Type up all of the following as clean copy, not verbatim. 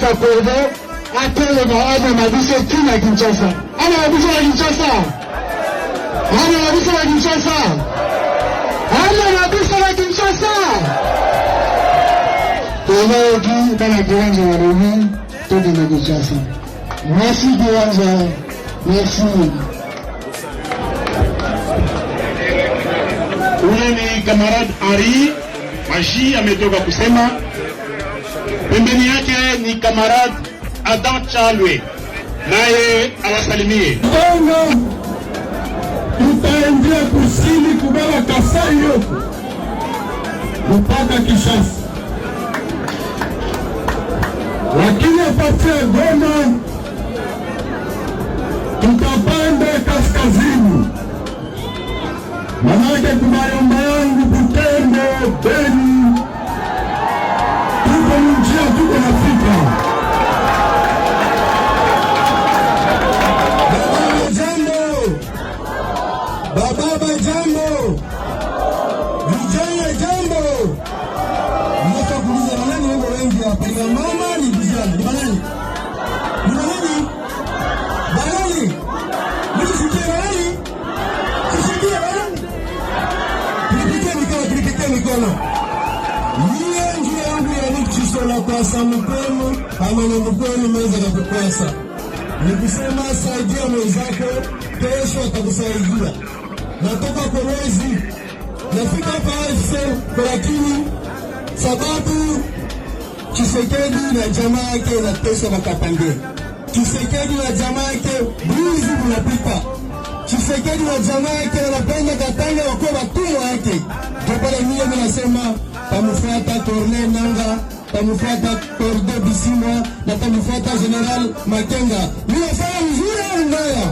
Kakordo atelema ana mabiso kina Kinshasa. Ana mabiso ya Kinshasa. Ana mabiso ya Kinshasa. Ana mabiso ya Kinshasa. Tunayo ki kana kiwanja wa Rumi toka na Kinshasa. Merci kiwanja. Merci. Ule ni kamarad Ari Maji ametoka kusema. Pembeni yake ni kamarad Adam Chalwe, naye awasalimie. Tutaingia kusini kubeba Kasai yote mpaka Kinshasa, lakini apatia Goma tutapanda kaskazini, manake kumayomba yangu Butembo, Beni, tuko njia, tuko nafika. Baba jambo, vijana jambo. Mmoja kuuliza nani wako wengi hapa? Ni mama ni vijana? Ni nani? Ni nani? Balani. Mimi sikia nani? Sikia nani? Nipite mikono. Yeye ndiye yangu ya nikisola kwa samupemo, ama na mkono maweza kukukwasa. Nikusema saidia mwenzako, kesho atakusaidia. Natoka Kolwezi, nafika hapa lakini sababu Tshisekedi na jamaa yake na pesa wakapange. Tshisekedi na jamaa yake buzi unapita. Tshisekedi na jamaa yake wanapenda Katanga wako watumwa yake. Kwa pale mimi nasema tamfuata Corneille Nangaa, tamfuata Cordo Bisimwa na tamfuata General Makenga. Mimi nafanya mzuri au mbaya?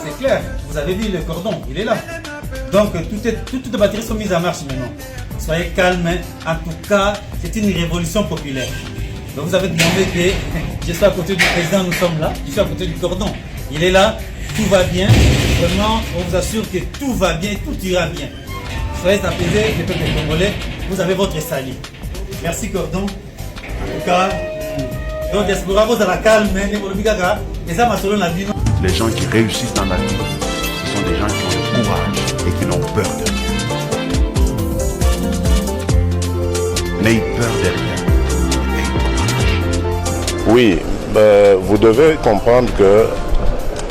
C'est clair, vous avez dit le cordon, il est là. Donc toutes les batteries sont mises en marche maintenant. Soyez calmes, en tout cas, c'est une révolution populaire. Donc vous avez demandé que je sois à côté du président, nous sommes là, je suis à côté du cordon. Il est là, tout va bien. Vraiment, on vous assure que tout va bien, tout ira bien. Soyez apaisés, les peuples congolais, vous avez votre salut. Merci cordon. En tout cas, les gens qui réussissent dans la vie, ce sont des gens qui ont le courage et qui n'ont peur de rien. N'ayez peur de rien. Oui, vous devez comprendre que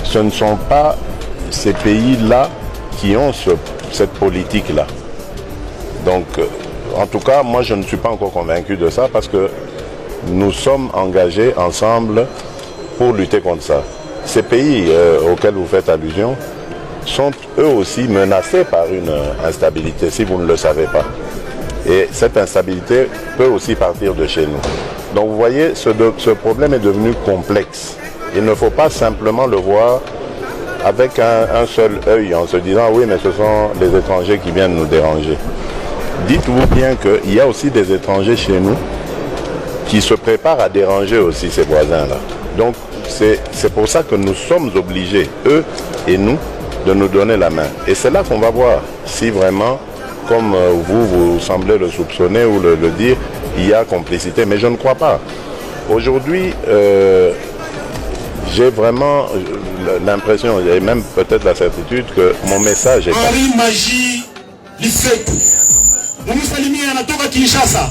ce ne sont pas ces pays-là qui ont cette politique-là. Donc, en tout cas, moi je ne suis pas encore convaincu de ça parce que nous sommes engagés ensemble pour lutter contre ça. Ces pays auxquels vous faites allusion sont eux aussi menacés par une instabilité, si vous ne le savez pas. Et cette instabilité peut aussi partir de chez nous. Donc vous voyez, ce problème est devenu complexe. Il ne faut pas simplement le voir avec un seul œil en se disant oui, mais ce sont les étrangers qui viennent nous déranger. Dites-vous bien qu'il y a aussi des étrangers chez nous qui se préparent à déranger aussi ces voisins-là. Donc c'est pour ça que nous sommes obligés, eux et nous, de nous donner la main. Et c'est là qu'on va voir si vraiment, comme vous semblez le soupçonner ou le dire, il y a complicité. Mais je ne crois pas. Aujourd'hui, j'ai vraiment l'impression, et même peut-être la certitude, que mon message est... Ari Maji Lisetu. Nous salimia anatoka Kinshasa.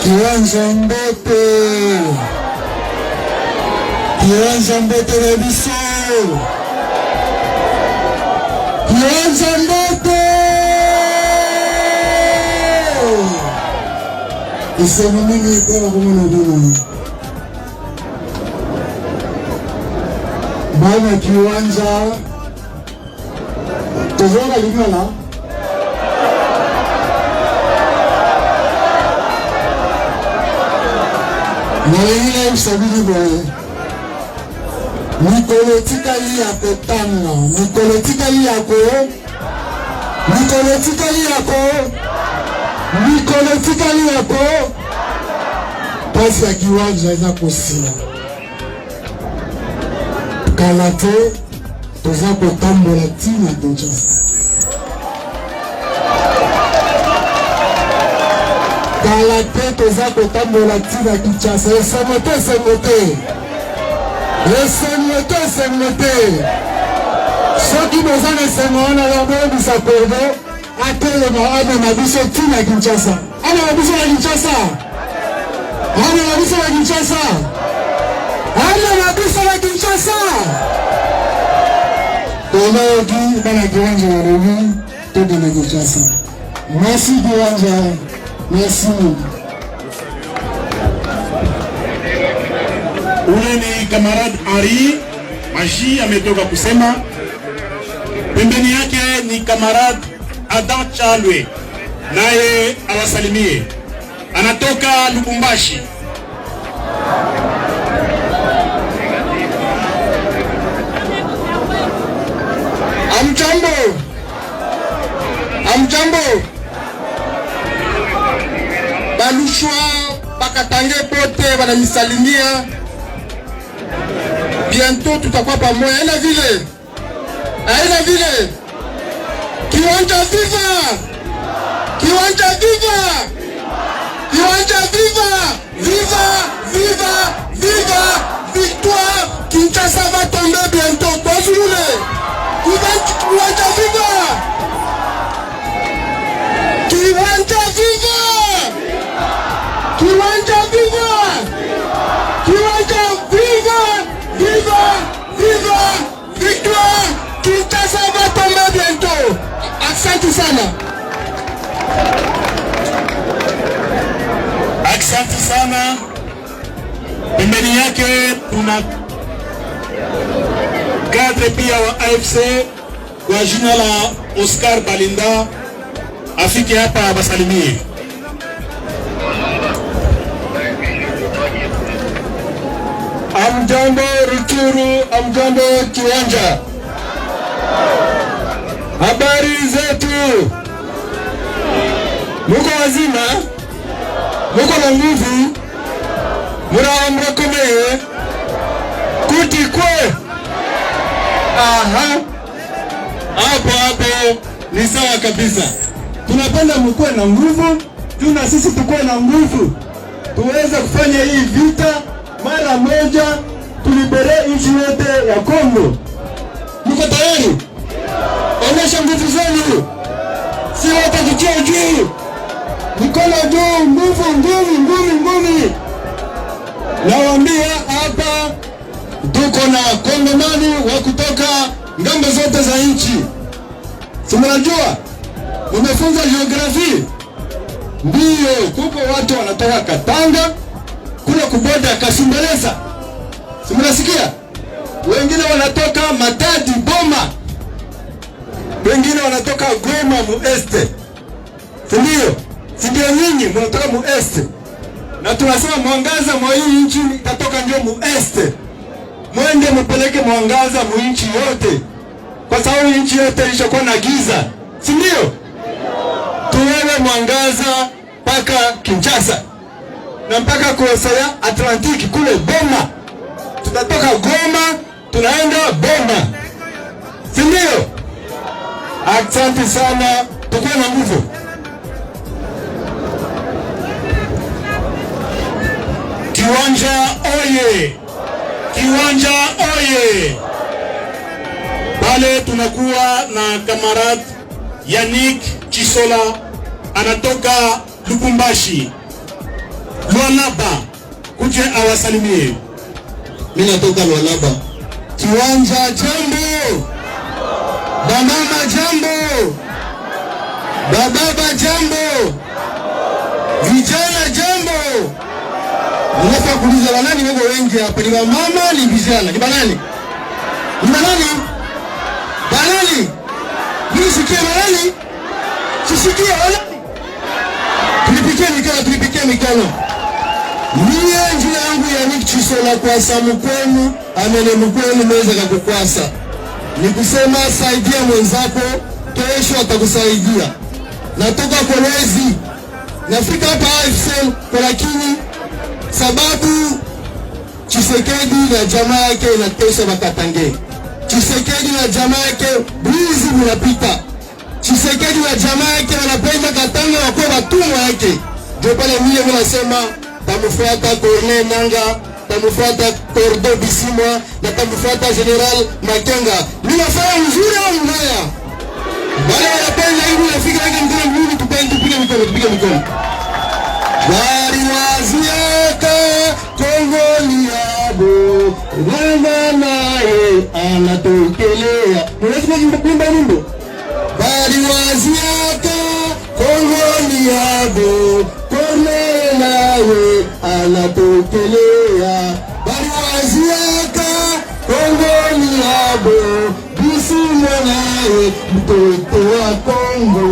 Kiwanja Mbote na biso. Kiwanja Mbote. Isema mingi kwa kumuna. Bana kiwanja. Tuzona lingala. Naile usabili boye. Mikolotika hii yako tano. Mikolotika hii yako. Mikolotika hii yako. Mikolotika hii yako. Pasi ya kiwanja ina kusina. kala te toza kotambola ntina Kinshasa. Kala te toza kotambola ntina Kinshasa. Esengo te, esengo te. Esengo te, esengo te. Soki boza na esengo wana boyebisa Cordon atelema amema biso ntina Kinshasa. Amema biso na Kinshasa. Amema biso na Kinshasa. Amema biso na Kinshasa. Tonayoki bana kiwanja ya Rumi toke na Kinshasa. Merci kiwanja. Merci. Ule ni kamarad Henri Maji ametoka kusema. Pembeni yake ni kamarad Adam Chalwe, naye awasalimie. Anatoka Lubumbashi. Amjambo. Amjambo. Balushwa Bakatange pote wananisalimia. Bientôt tutakuwa pamoja. Haina vile. Haina vile. Kiwanja viva. Kiwanja viva. Kiwanja viva. Viva, viva, viva. Victoire. Kinshasa va tomber bientôt. Kwa Zulu. Kiwanja viva. Kiwanja viva. Kiwanja viva. Kiwanja viva. Viva, viva, victoire. Kinshasa va tomber bientôt. Asante sana. Asante sana. Pembeni yake tuna cadre pia wa AFC kwa jina la Oscar Balinda, afike hapa basalimie. Amjambo Rutshuru, amjambo kiwanja. Habari zetu. Muko wazima? Muko na nguvu? Murakomeye? Kuti kwe? Aha. Hapo ni sawa kabisa. Tunapenda mkuwe na nguvu, tuna sisi tukuwe na nguvu. Tuweze kufanya hii vita mara moja, tulibere nchi yote ya Kongo. Mko tayari? Onyesha nguvu zenu. Si wote tukie juu. Mikono juu, nguvu, nguvu, nguvu, nguvu. Nawaambia hapa tuko na Kongomani wa kutoka ngambo zote za nchi. Si mnajua? Mumefunza geografia? Ndio, kuko watu wanatoka Katanga kule kuboda Kasumbalesa. Si mnasikia? Wengine wanatoka Matadi, Boma. Wengine wanatoka Goma mueste. Sindio? Sindio nyinyi mnatoka mueste. Na tunasema mwangaza mwa hii nchi itatoka ndio mueste. Mwende mpeleke mwangaza mu nchi yote. Kwa sababu nchi yote ilishakuwa na giza. Sindio? Tuwewe mwangaza mpaka Kinshasa. Na mpaka kuosea Atlantiki kule Boma. Tutatoka Goma, tunaenda Boma. Sindio? Asante sana, tukuwe na nguvu. Kiwanja oye! Kiwanja oye! Pale tunakuwa na kamarad Yannick Chisola, anatoka Lubumbashi. Lualaba, kuje awasalimie. Mimi natoka Lualaba. Kiwanja jambo. Bamama jambo. Bababa jambo. Vijana jambo. Unafaa kuuliza wanani wako wengi hapa, ni mama ni vijana. Ni banani? Ni banani? Banani? Mimi sikia banani? Sisikia banani? Tulipikia mikono. Mie njia yangu Yannick Chisola kwa samu kwenu, amene mkwenu mweza kukukwasa. Ni kusema saidia mwenzako, kesho atakusaidia. Natoka Kolwezi, nafika hapa AFC, lakini sababu Tshisekedi na jamaa yake inatesa Bakatange. Tshisekedi na jamaa yake bwizi munapita. Tshisekedi na jamaa yake wanapenda Katanga wakuwe watumwa yake. Ndio pale mimi nasema tamufuata Corneille Nangaa, tamufuata Cordo Bisimwa na tamufuata General Makenga. Ninafanya mzuri au mbaya? Wale wanapenda hivi nafika yake mkono mimi tupige mikono. Bari waziaka Kongo Rwanda naye anatokelea. Unaweza kuimba wimbo? Bari waziaka Kongo naye anatokelea. Bari waziaka Kongo Bisimwa naye mtoto wa Kongo.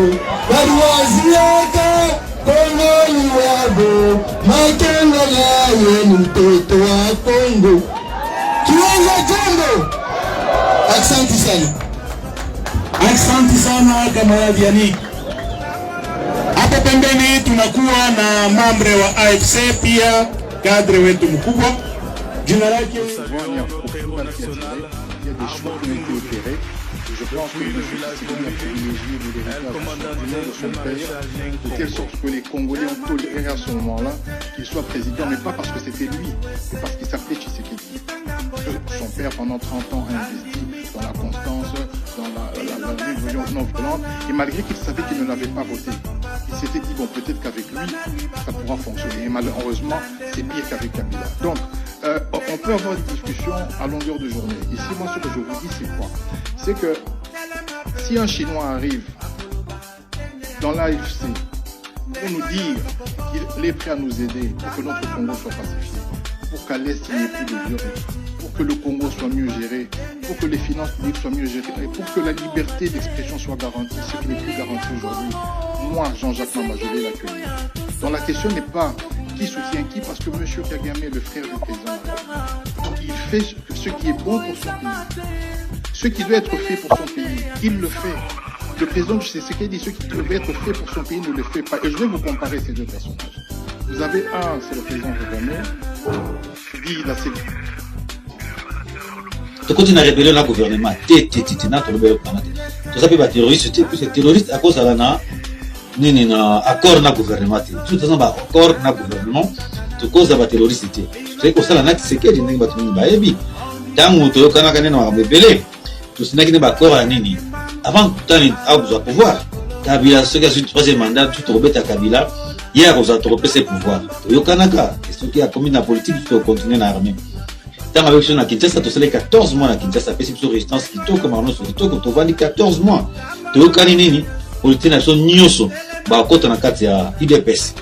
Bari waziaka Kongo Makenga naye ni mtoto wa Kongo. Kiwanja jambo. Asante sana. Asante sana kamaradi Yannick. Hapo pembeni tunakuwa na mambre wa AFC pia kadre wetu mkubwa. Jina lake Je pense que M. Tshisekedi a privilégié les véritables de son père, de telle sorte que les Congolais ont toléré à ce moment-là qu'il soit président, mais pas parce que c'était lui, mais parce qu'il s'appelait Tshisekedi. Son père, pendant 30 ans, a investi dans la constance, dans la lutte non violente, et malgré qu'il savait qu'il ne l'avait pas voté, il s'était dit, bon, peut-être qu'avec lui, ça pourra fonctionner. Et malheureusement, c'est pire qu'avec Kabila. Donc, on peut avoir des discussions à longueur de journée. Ici, moi, ce que je vous dis, c'est quoi? C'est que si un Chinois arrive dans l'AFC pour nous dire qu'il est prêt à nous aider pour que notre Congo soit pacifié, pour qu'à l'Est il n'y ait plus de violence, pour que le Congo soit mieux géré, pour que les finances publiques soient mieux gérées, et pour que la liberté d'expression soit garantie, ce qui n'est plus garanti aujourd'hui, moi, Jean-Jacques Mamba, je vais l'accueillir. Donc la question n'est pas qui soutient qui, parce que M. Kagame est le frère du président. Il fait ce qui est bon pour son pays. Ce qui doit être fait pour son pays, il le fait. Le président Tshisekedi dit ce qui devait être fait pour son pays ne le fait pas. Et je vais vous comparer ces deux personnages. Vous avez un, c'est le président Kagame, qui dit il a ses... Tu continues à révéler le gouvernement. Tu sais pas terroriste, plus terroriste à cause de la accord na gouvernement. Tout ça va accord na gouvernement. Tu cause de terroriste. Tu sais que ça la nat c'est que je n'ai pas tenu baebi. Tant que tu kana kana na rebelle. Tu sais que n'est pas accord à nini. Avant tu as besoin de pouvoir. Kabila ce qui a eu troisième mandat, tu te rebelles à Kabila. Hier vous avez trompé ses pouvoirs. Yo kanaka, ce qui a commis la politique, tu dois continuer à l'armée. Tant avec son Kinshasa, tu sais 14 mois à Kinshasa, c'est une résistance qui toque comme un os, qui toque tu vas 14 mois. Tu as kanini politique nation nyoso ba kota na kati ya IDPS.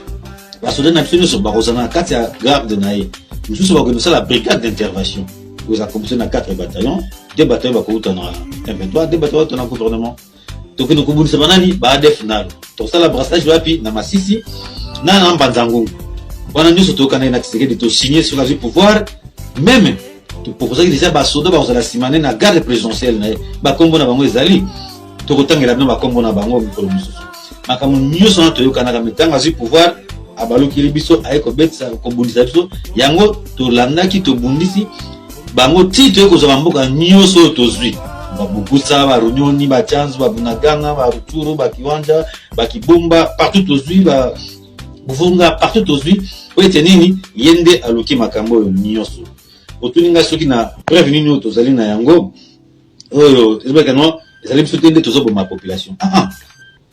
Ba soda nation nyoso ba kozana na kati ya garde nae. Nous sommes organisés la brigade d'intervention. Vous avez commencé dans 4 bataillons, 2 bataillons ba kota na M23, 2 bataillons dans le gouvernement. Donc nous kubunisa banani ba def nalo. Donc ça la brassage wapi na Masisi na Mbanzango. Wana nyoso to kana na Tshisekedi to signer sur la pouvoir même tu proposer déjà ba soda ba kozala simane na garde présidentielle na ba kombo na bango ezali. To kotangela na ba kombo na bango mikolo mususu. Makamu nyoso na to yokana ka mitanga zi pouvoir abaluki libiso ayeko betsa ko bundisa biso yango to landaki to bundisi bango ti to ko za mboka nyoso to zwi. Ba bukusa ba runyoni ba chanzo ba bunaganga ba ruturu ba kiwanja ba kibumba partout to zwi ba buvunga partout to zwi oete nini yende aluki makambo yo nyoso. Otuninga soki na prévenir nous to zali na yango oyo ezbekano ezali biso tende to zo ma population.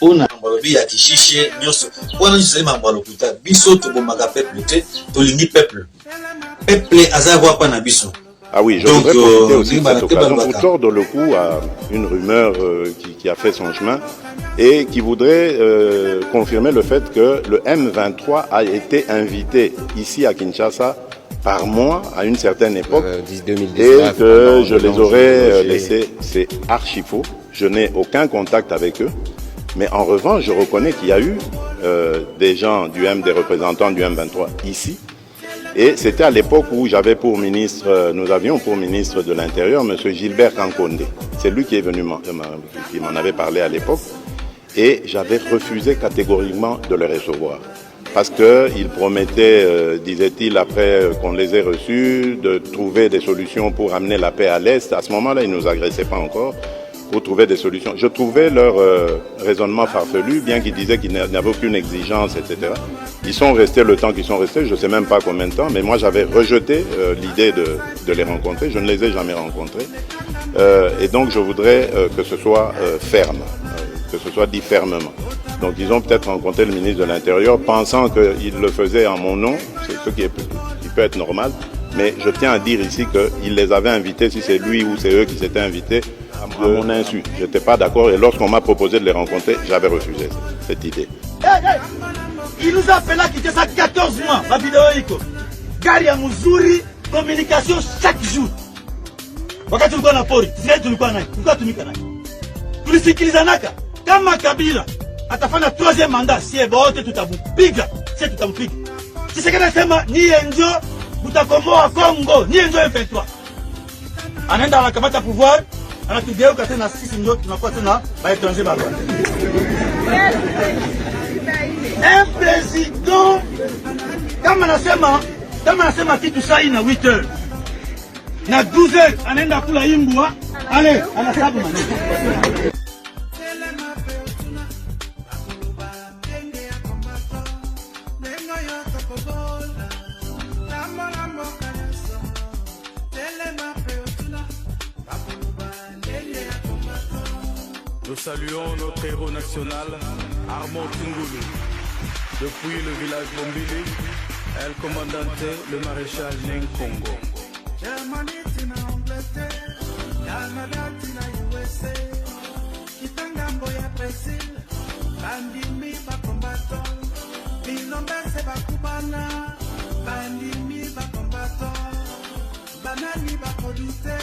On a envoyé à Kishiché, on a juste envoyé biso to bomaka peuple te to lingi peuple azavoir pas na biso. Ah oui, je voudrais profiter aussi de cette occasion pour tordre le cou à une rumeur qui a fait son chemin et qui voudrait confirmer le fait que le M23 a été invité ici à Kinshasa par moi à une certaine époque et que je les aurais laissés. C'est archi faux. Je n'ai aucun contact avec eux. Mais en revanche, je reconnais qu'il y a eu des gens des représentants du M23 ici. Et c'était à l'époque où j'avais pour ministre, nous avions pour ministre de l'Intérieur, M. Gilbert Kankonde. C'est lui qui est venu, qui m'en avait parlé à l'époque. Et j'avais refusé catégoriquement de le recevoir. parce qu'il promettait, disait-il, après qu'on les ait reçus, de trouver des solutions pour amener la paix à l'Est. À ce moment-là, ils ne nous agressaient pas encore, pour trouver des solutions. Je trouvais leur raisonnement farfelu, bien qu'ils disaient qu'ils n'avaient aucune exigence, etc. Ils sont restés le temps qu'ils sont restés, je ne sais même pas combien de temps, mais moi j'avais rejeté l'idée de les rencontrer, je ne les ai jamais rencontrés. Et donc je voudrais que ce soit ferme, que ce soit dit fermement. Donc ils ont peut-être rencontré le ministre de l'Intérieur pensant qu'il le faisait en mon nom, c'est ce qui peut être normal, mais je tiens à dire ici qu'il les avait invités, si c'est lui ou c'est eux qui s'étaient invités, à mon insu. Je n'étais pas d'accord et lorsqu'on m'a proposé de les rencontrer, j'avais refusé cette idée. Il nous a fait là quitter ça 14 mois, la vidéo iko. Gari ya mzuri, communication chaque jour. Wakati tulikuwa na pori, sisi tulikuwa naye, tulikuwa tumika naye. Tulisikilizanaka kama Kabila atafanya 3e mandat, sie bote tutamupiga, sie tutampiga. Sisi kana sema niye ndio mtakomboa Kongo, niye ndio M23. Anaenda anakamata pouvoir, anatugeuka tena sisi ndio tunakuwa tena ba étranger ba Rwanda. Un président kama nasema kitu saa na 8 heures na 12 heures anaenda kula imbwa, ale anasabu maneno. Nous saluons notre héros national, Armand Tungulu. Depuis le village Bombili, El Commandante, le maréchal Nkongo. Germanie, tina Angleterre, Canada, tina USA, Kitangambo ya Brazil, Bandimi ba combattant, Binombese ba Cubana, Bandimi ba combattant, Banani ba producteur.